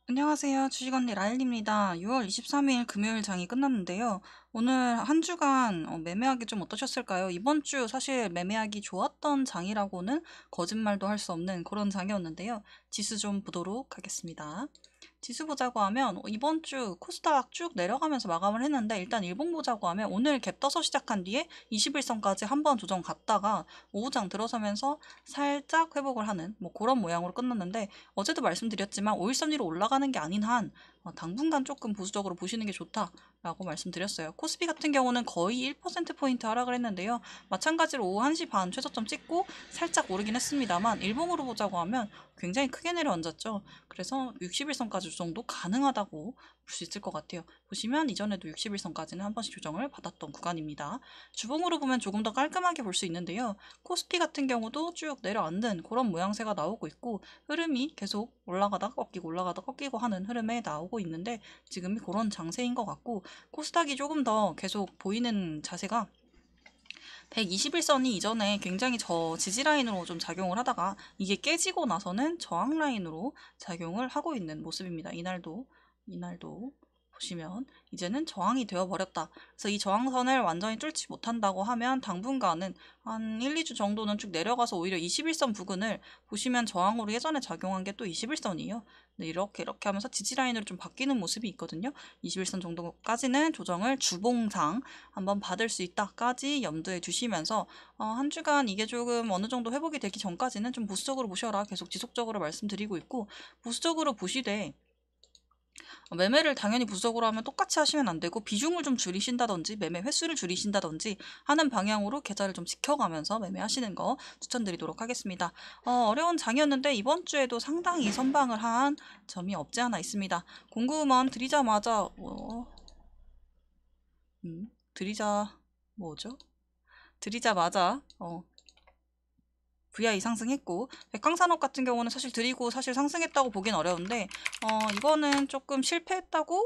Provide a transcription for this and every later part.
안녕하세요. 주식언니 라일입니다. 6월 23일 금요일 장이 끝났는데요. 오늘 한 주간 매매하기 좀 어떠셨을까요? 이번 주 사실 매매하기 좋았던 장이라고는 거짓말도 할 수 없는 그런 장이었는데요. 지수 좀 보도록 하겠습니다. 지수 보자고 하면 이번 주 코스닥 쭉 내려가면서 마감을 했는데, 일단 일봉 보자고 하면 오늘 갭 떠서 시작한 뒤에 21선까지 한번 조정 갔다가 오후장 들어서면서 살짝 회복을 하는 그런 모양으로 끝났는데, 어제도 말씀드렸지만 5일선위로 올라가는 게 아닌 한 당분간 조금 보수적으로 보시는 게 좋다라고 말씀드렸어요. 코스피 같은 경우는 거의 1%포인트 하락을 했는데요. 마찬가지로 오후 1시 반 최저점 찍고 살짝 오르긴 했습니다만, 일봉으로 보자고 하면 굉장히 크게 내려앉았죠. 그래서 61선까지 정도 가능하다고 볼 수 있을 것 같아요. 보시면 이전에도 61선까지는 한 번씩 조정을 받았던 구간입니다. 주봉으로 보면 조금 더 깔끔하게 볼 수 있는데요. 코스피 같은 경우도 쭉 내려앉는 그런 모양새가 나오고 있고, 흐름이 계속 올라가다가 꺾이고 올라가다가 꺾이고 하는 흐름에 나오고 있는데, 지금이 그런 장세인 것 같고, 코스닥이 조금 더 계속 보이는 자세가 121선이 이전에 굉장히 지지라인으로 좀 작용을 하다가 이게 깨지고 나서는 저항라인으로 작용을 하고 있는 모습입니다. 이날도 보시면 이제는 저항이 되어버렸다. 그래서 이 저항선을 완전히 뚫지 못한다고 하면 당분간은 한 1, 2주 정도는 쭉 내려가서 오히려 21선 부근을 보시면 저항으로 예전에 작용한 게 또 21선이에요. 이렇게 하면서 지지라인으로 좀 바뀌는 모습이 있거든요. 21선 정도까지는 조정을 주봉상 한번 받을 수 있다까지 염두에 두시면서 한 주간 이게 조금 어느 정도 회복이 되기 전까지는 좀 보수적으로 보셔라 계속 지속적으로 말씀드리고 있고, 보수적으로 보시되 매매를 당연히 보수적으로 하면 똑같이 하시면 안 되고 비중을 좀 줄이신다든지 매매 횟수를 줄이신다든지 하는 방향으로 계좌를 좀 지켜가면서 매매하시는 거 추천드리도록 하겠습니다. 어려운 장이었는데 이번 주에도 상당히 선방을 한 점이 없지 않아 있습니다. 공구먼 드리자마자 드리자 뭐죠? 드리자마자 VI 상승했고, 백광산업 같은 경우는 사실 드리고 사실 상승했다고 보긴 어려운데 이거는 조금 실패했다고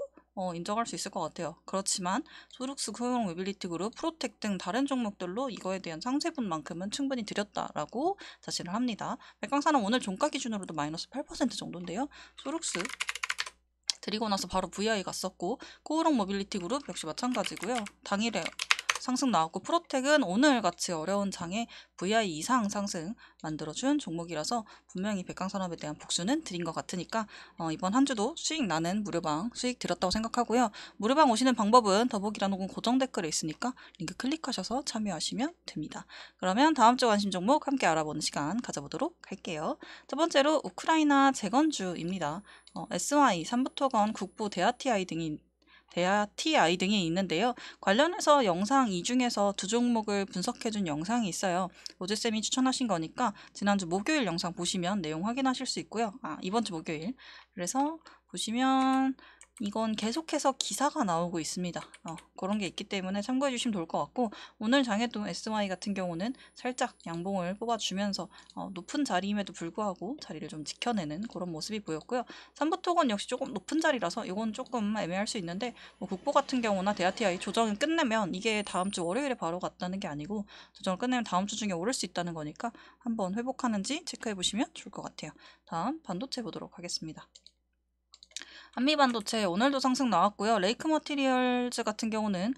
인정할 수 있을 것 같아요. 그렇지만 소룩스, 소형 모빌리티 그룹, 프로텍 등 다른 종목들로 이거에 대한 상세분만큼은 충분히 드렸다라고 자신을 합니다. 백광산업 오늘 종가 기준으로도 마이너스 8% 정도인데요. 소룩스 드리고 나서 바로 VI 갔었고, 코오롱 모빌리티 그룹 역시 마찬가지고요. 당일에 상승 나왔고, 프로텍은 오늘 같이 어려운 장에 VI 이상 상승 만들어준 종목이라서 분명히 백강산업에 대한 복수는 드린 것 같으니까 이번 한 주도 수익 나는 무료방 수익 드렸다고 생각하고요. 무료방 오시는 방법은 더보기란 혹은 고정 댓글에 있으니까 링크 클릭하셔서 참여하시면 됩니다. 그러면 다음 주 관심 종목 함께 알아보는 시간 가져보도록 할게요. 첫 번째로 우크라이나 재건주입니다. SY, 삼부토건, 국부, 대아TI 등이 있는데요. 관련해서 영상 이 중에서 두 종목을 분석해준 영상이 있어요. 로제쌤이 추천하신 거니까 지난주 목요일 영상 보시면 내용 확인하실 수 있고요. 이번 주 목요일. 그래서 보시면 이건 계속해서 기사가 나오고 있습니다. 그런 게 있기 때문에 참고해 주시면 좋을 것 같고, 오늘 장에도 SY 같은 경우는 살짝 양봉을 뽑아주면서 높은 자리임에도 불구하고 자리를 좀 지켜내는 그런 모습이 보였고요. 삼부토건 역시 조금 높은 자리라서 이건 조금 애매할 수 있는데, 국보 같은 경우나 대아TI 조정을 끝내면 이게 다음 주 월요일에 바로 갔다는 게 아니고 조정을 끝내면 다음 주 중에 오를 수 있다는 거니까 한번 회복하는지 체크해 보시면 좋을 것 같아요. 다음 반도체 보도록 하겠습니다. 한미반도체 오늘도 상승 나왔고요. 레이크 머티리얼즈 같은 경우는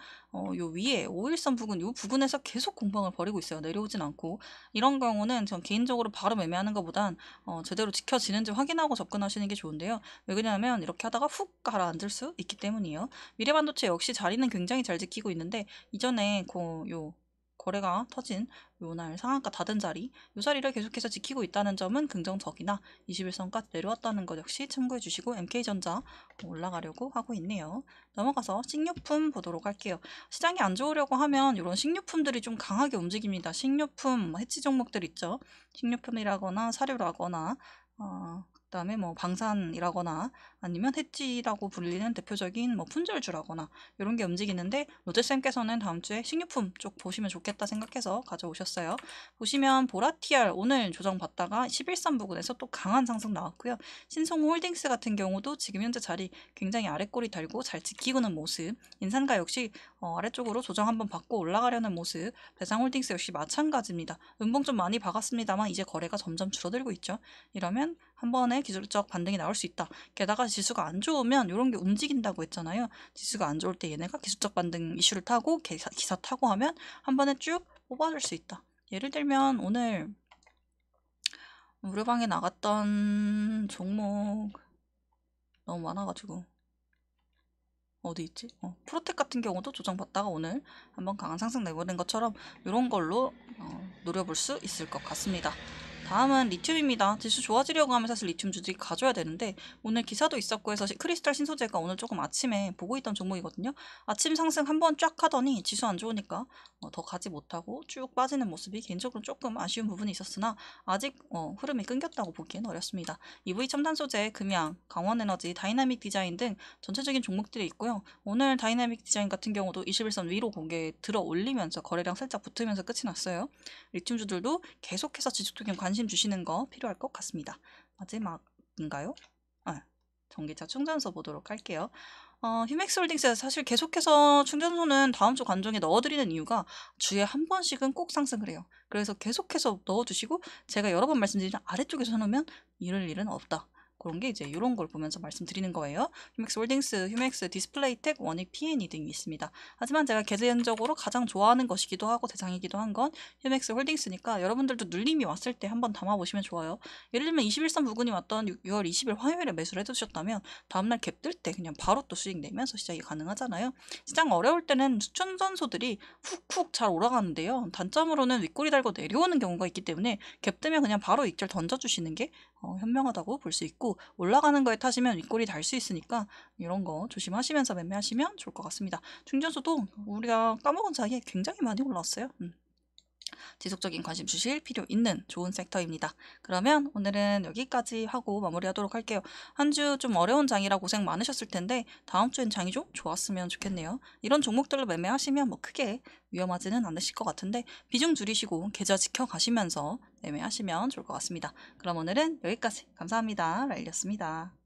요 위에 5일선 부근, 요 부근에서 계속 공방을 벌이고 있어요. 내려오진 않고. 이런 경우는 전 개인적으로 바로 매매하는 것보단 제대로 지켜지는지 확인하고 접근하시는 게 좋은데요. 왜 그러냐면 이렇게 하다가 훅 가라앉을 수 있기 때문이에요. 미래반도체 역시 자리는 굉장히 잘 지키고 있는데, 이전에 요 거래가 터진 요날 상한가 닫은 자리, 요 자리를 계속해서 지키고 있다는 점은 긍정적이나 21선까지 내려왔다는 것 역시 참고해 주시고, MK전자 올라가려고 하고 있네요. 넘어가서 식료품 보도록 할게요. 시장이 안 좋으려고 하면 이런 식료품들이 좀 강하게 움직입니다. 식료품 해치 종목들 있죠. 식료품이라거나 사료라거나 그다음에 방산이라거나 아니면 해치라고 불리는 대표적인 품절주라거나 이런 게 움직이는데, 로제쌤께서는 다음 주에 식료품 쪽 보시면 좋겠다 생각해서 가져오셨어요. 보시면 보라티알 오늘 조정받다가 11선 부근에서 또 강한 상승 나왔고요. 신성홀딩스 같은 경우도 지금 현재 자리 굉장히 아랫골이 달고 잘 지키고는 모습, 인산가 역시 아래쪽으로 조정 한번 받고 올라가려는 모습, 배상홀딩스 역시 마찬가지입니다. 음봉 좀 많이 박았습니다만 이제 거래가 점점 줄어들고 있죠. 이러면 한 번에 기술적 반등이 나올 수 있다. 게다가 지수가 안 좋으면 이런 게 움직인다고 했잖아요. 지수가 안 좋을 때 얘네가 기술적 반등 이슈를 타고 기사 타고 하면 한 번에 쭉 뽑아줄 수 있다. 예를 들면 오늘 우려방에 나갔던 종목 너무 많아가지고 어디 있지? 프로텍 같은 경우도 조정받다가 오늘 한번 강한 상승 내보낸 것처럼 이런 걸로 노려볼 수 있을 것 같습니다. 다음은 리튬입니다. 지수 좋아지려고 하면 사실 리튬 주들이 가져야 되는데 오늘 기사도 있었고 해서 크리스탈 신소재가 오늘 조금 아침에 보고 있던 종목이거든요. 아침 상승 한번 쫙 하더니 지수 안 좋으니까 더 가지 못하고 쭉 빠지는 모습이 개인적으로 조금 아쉬운 부분이 있었으나 아직 흐름이 끊겼다고 보기엔 어렵습니다. EV 첨단 소재, 금양, 강원에너지, 다이나믹 디자인 등 전체적인 종목들이 있고요. 오늘 다이나믹 디자인 같은 경우도 21선 위로 고개 들어 올리면서 거래량 살짝 붙으면서 끝이 났어요. 리튬주들도 계속해서 지속적인 관심 주시는 거 필요할 것 같습니다. 마지막인가요? 전기차 충전소 보도록 할게요. 휴맥스홀딩스 사실 계속해서 충전소는 다음 주 관종에 넣어드리는 이유가 주에 한 번씩은 꼭 상승을 해요. 그래서 계속해서 넣어두시고 제가 여러 번 말씀드리면 아래쪽에서 해놓으면 이럴 일은 없다. 그런 게 이제 이런 걸 보면서 말씀드리는 거예요. 휴맥스 홀딩스, 휴맥스 디스플레이텍, 원익 P&E 등이 있습니다. 하지만 제가 개인적으로 가장 좋아하는 것이기도 하고 대장이기도 한 건 휴맥스 홀딩스니까 여러분들도 눌림이 왔을 때 한번 담아보시면 좋아요. 예를 들면 21선 부근이 왔던 6월 20일 화요일에 매수를 해두셨다면 다음날 갭 뜰 때 그냥 바로 또 수익 내면서 시작이 가능하잖아요. 시장 어려울 때는 충전소들이 훅훅 잘 올라가는데요. 단점으로는 윗꼬리 달고 내려오는 경우가 있기 때문에 갭 뜨면 그냥 바로 익절 던져주시는 게 현명하다고 볼 수 있고 올라가는 거에 타시면 윗골이 달 수 있으니까 이런 거 조심하시면서 매매하시면 좋을 것 같습니다. 충전소도 우리가 까먹은 사이에 굉장히 많이 올라왔어요. 지속적인 관심 주실 필요 있는 좋은 섹터입니다. 그러면 오늘은 여기까지 하고 마무리하도록 할게요. 한 주 좀 어려운 장이라 고생 많으셨을 텐데 다음 주엔 장이 좀 좋았으면 좋겠네요. 이런 종목들로 매매하시면 뭐 크게 위험하지는 않으실 것 같은데 비중 줄이시고 계좌 지켜가시면서 매매하시면 좋을 것 같습니다. 그럼 오늘은 여기까지 감사합니다. 라일이었습니다.